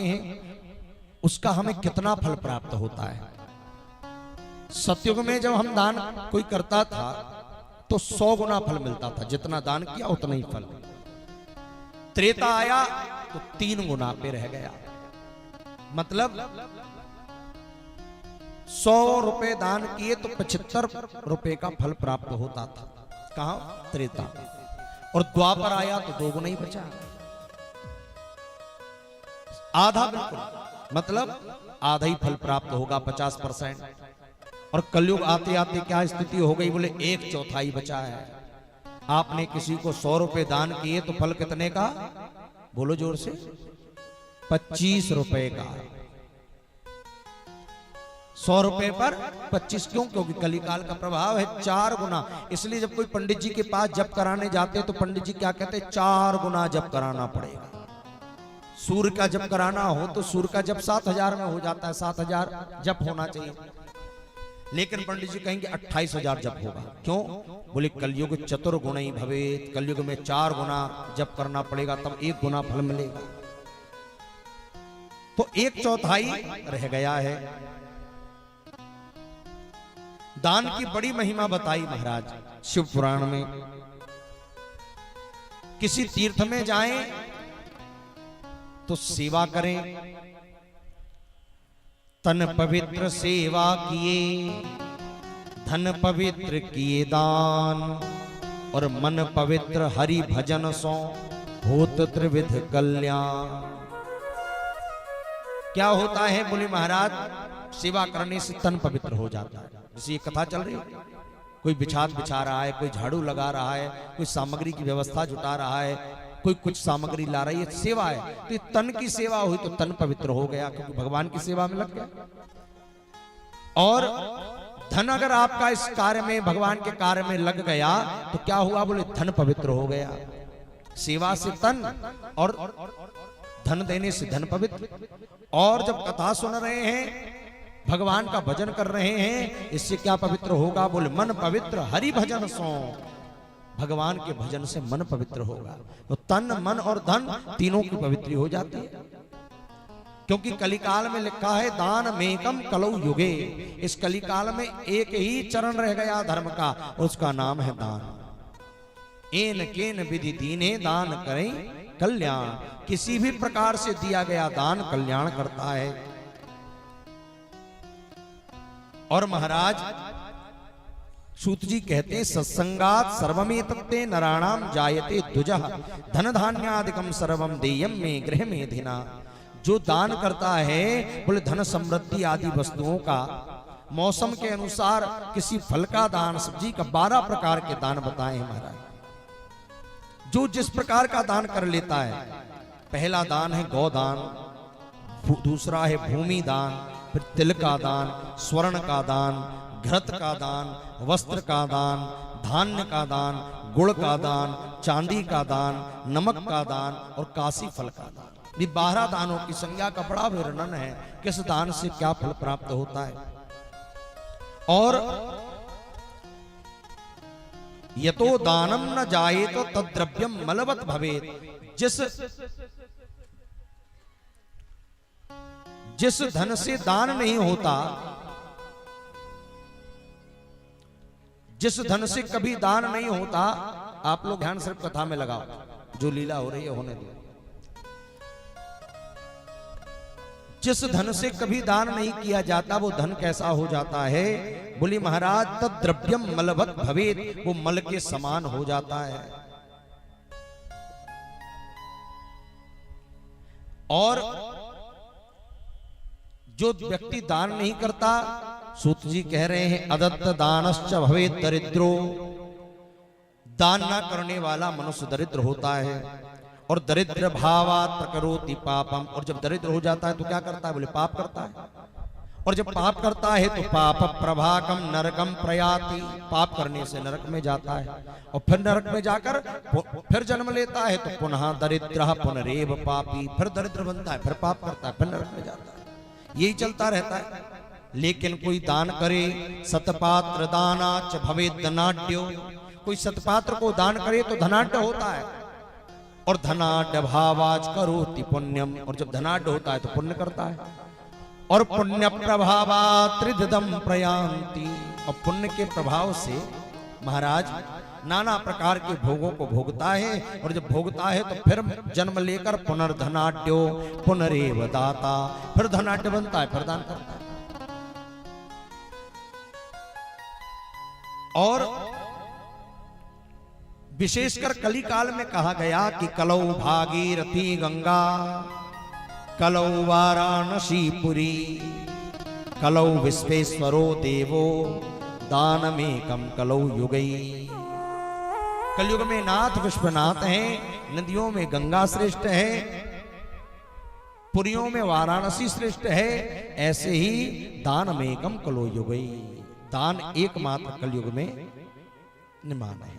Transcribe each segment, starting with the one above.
हैं उसका हमें कितना फल प्राप्त होता है। सतयुग में जब हम दान कोई करता था तो 100 गुना फल मिलता था, जितना दान किया उतना ही फल। त्रेता आया तो 3 गुना पे रह गया, मतलब 100 रुपए दान किए तो 75 रुपए का फल प्राप्त होता था। कहां? त्रेता। और द्वापर आया तो 2 गुना ही बचा, आधा, बिल्कुल मतलब आधा ही फल प्राप्त होगा, 50%। और कलयुग आते आते क्या स्थिति हो गई, बोले 1/4 बचा है। आपने किसी को 100 रुपए दान किए तो फल कितने का? बोलो जोर से, 25 रुपए का। 100 रुपए पर 25, क्यों? क्योंकि कलिकाल का प्रभाव है 4 गुना। इसलिए जब कोई पंडित जी के पास जप कराने जाते तो पंडित जी क्या कहते हैं? 4 गुना जप कराना पड़ेगा। सूर्य का जप कराना हो तो सूर्य का जप 7000 में हो जाता है, 7000 जप होना चाहिए, लेकिन पंडित जी कहेंगे 28,000 जप होगा। क्यों? बोले कलयुग चतुर्गुणी भवेत, कलयुग में 4 गुना जप करना पड़ेगा, तब 1 गुना फल मिलेगा। तो 1/4 रह गया है। दान की बड़ी महिमा बताई महाराज शिव पुराण में। किसी तीर्थ में जाएं तो सेवा करें, तन पवित्र सेवा किए, धन पवित्र किए दान, और मन पवित्र हरि भजन सो होत त्रिविध कल्याण। क्या होता है? बोले महाराज, सेवा करने से तन पवित्र हो जाता है। जैसे ये कथा चल रही है, कोई बिछात बिछा रहा है, कोई झाड़ू लगा रहा है, कोई सामग्री की व्यवस्था जुटा रहा है, कोई कुछ सामग्री ला रही है, सेवा है। तो ये तन की सेवा हुई तो तन पवित्र हो गया, क्योंकि भगवान की सेवा में लग गया। और धन अगर आपका इस कार्य में, भगवान के कार्य में लग गया तो क्या हुआ? बोले धन पवित्र हो गया। सेवा से तन और धन देने से धन पवित्र। और जब कथा सुन रहे हैं, भगवान का भजन कर रहे हैं, इससे क्या पवित्र होगा? बोले मन पवित्र हरि भजन सो, भगवान के भजन से मन पवित्र होगा। तो तन, मन और धन तीनों की पवित्री हो जाती है। क्योंकि कलिकाल में लिखा है दान मेकम कलौ युगे, इस कलिकाल में एक ही चरण रह गया धर्म का, उसका नाम है दान। एन केन विधि दीने दान करें कल्याण, किसी भी प्रकार से दिया गया दान कल्याण करता है। और महाराज सूत जी कहते हैं सत्संगात सर्वमेतत्ते नराणाम जायते द्विजः धन धान्यादिकम सर्वम देयम में गृह में धिना। जो दान करता है, बोले धन समृद्धि आदि वस्तुओं का, मौसम के अनुसार किसी फल का दान, सब्जी का, 12 प्रकार के दान बताए हैं महाराज। जो जिस प्रकार का दान कर लेता है, पहला दान है गौदान, दूसरा है भूमि दान, फिर तिल का दान, स्वर्ण का दान, घृत का दान, वस्त्र का दान, धान्य का दान, गुड़ का दान, चांदी का दान, नमक का दान और काशी फल का दान। ये 12 दानों की संज्ञा का बड़ा वर्णन है, किस दान से क्या फल प्राप्त होता है। और यतो दानम न जाये तो तद्द्रव्यम मलवत भवेत, जिस धन से दान नहीं होता, जिस धन से कभी दान नहीं होता, आप लोग ध्यान सिर्फ कथा में लगाओ, जो लीला हो रही है होने दो। जिस धन से कभी दान नहीं किया जाता, वो धन कैसा हो जाता है? बोली महाराज तद्द्रव्यम मलवत भवेत, वो मल के समान हो जाता है। और जो व्यक्ति दान नहीं करता, सूत जी कह रहे हैं अदत्त दानश्च भवेत दरिद्रो, दान ना करने वाला मनुष्य दरिद्र होता है। और दरिद्र भावात् प्रकरोति पापम, और जब दरिद्र हो जाता है तो क्या करता है? बोले पाप करता है। और जब पाप करता है तो पाप प्रभाकम नरकम प्रयाति, पाप करने से नरक में जाता है। और फिर नरक में जाकर फिर जन्म लेता है तो पुनः दरिद्र पुनरेव पापी, फिर दरिद्र बनता है, फिर पाप करता है, फिर नरक में जाता है। यही चलता रहता है। लेकिन कोई दान करे, सतपात्र दानाच भवेत धनाढ्यो, कोई सतपात्र को दान करे तो धनाढ्य होता है। और धनाढ्य भावाच करोति पुण्यम, और जब धनाढ्य होता है तो पुण्य करता है। और पुण्य प्रभावा त्रिधम प्रयांति, और पुण्य के प्रभाव से महाराज नाना प्रकार के भोगों को भोगता है, और जब भोगता है तो फिर जन्म लेकर पुनर्धनाढ्यो पुनरेव दाता, फिर धनाढ्य बनता है, फिर दान करता है। और विशेषकर कली काल में कहा गया कि कलौ भागीरथी गंगा, कलौ वाराणसी पुरी, कलौ विश्वेश्वरो देवो दानमेकं कलौ युगई। कलयुग में नाथ विश्वनाथ हैं, नदियों में गंगा श्रेष्ठ है, पुरियों में वाराणसी श्रेष्ठ है, ऐसे ही दानमेकं कलौ युगई, दान एकमात्र कलयुग में निमान है।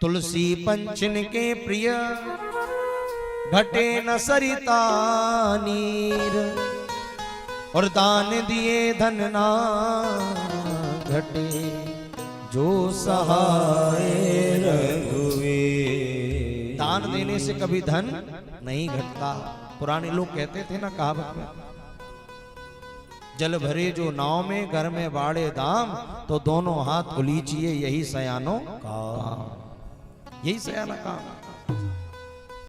तुलसी पंचन के प्रिय घटे न सरिता नीर, और दान दिए धन ना घटे जो सहाय रघुवीर। दान देने से कभी धन नहीं घटता। पुराने लोग कहते थे ना कहावत में, जल भरे जो नाव में घर में बाड़े दाम, तो दोनों हाथ उलीचिए यही सयानो काम, यही सयाना काम।